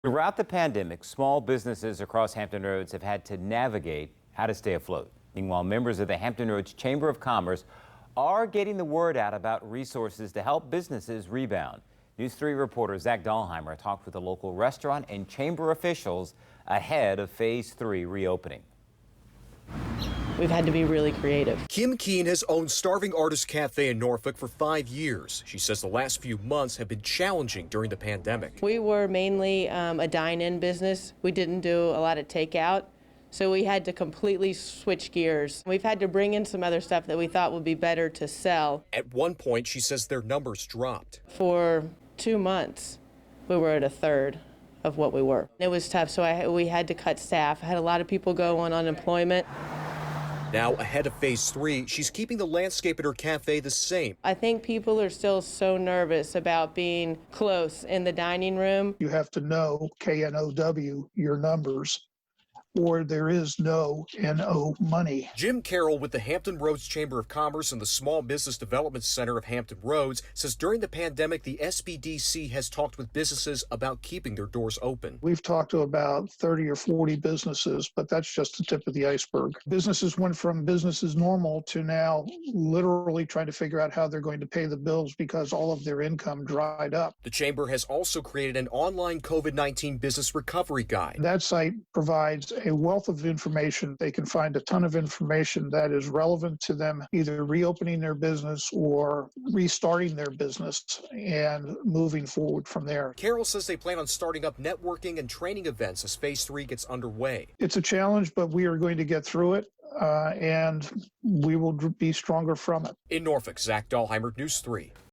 Throughout the pandemic, small businesses across Hampton Roads have had to navigate how to stay afloat. Meanwhile, members of the Hampton Roads Chamber of Commerce are getting the word out about resources to help businesses rebound. News 3 reporter Zach Dahlheimer talked with the local restaurant and chamber officials ahead of Phase 3 reopening. We've had to be really creative. Kim Keene has owned Starving Artist Cafe in Norfolk for 5 years. She says the last few months have been challenging during the pandemic. We were mainly a dine-in business. We didn't do a lot of takeout, so we had to completely switch gears. We've had to bring in some other stuff that we thought would be better to sell. At one point, she says their numbers dropped. For 2 months, we were at a third of what we were. It was tough, so we had to cut staff. I had a lot of people go on unemployment. Now, ahead of Phase 3, she's keeping the landscape at her cafe the same. I think people are still so nervous about being close in the dining room. You have to know, KNOW, your numbers, or there is no NO money. Jim Carroll with the Hampton Roads Chamber of Commerce and the Small Business Development Center of Hampton Roads says during the pandemic, the SBDC has talked with businesses about keeping their doors open. We've talked to about 30 or 40 businesses, but that's just the tip of the iceberg. Businesses went from business as normal to now literally trying to figure out how they're going to pay the bills because all of their income dried up. The Chamber has also created an online COVID-19 business recovery guide. That site provides a wealth of information. They can find a ton of information that is relevant to them, either reopening their business or restarting their business and moving forward from there. Carroll says they plan on starting up networking and training events as Phase 3 gets underway. It's a challenge, but we are going to get through it, and we will be stronger from it. In Norfolk, Zach Dahlheimer, News 3.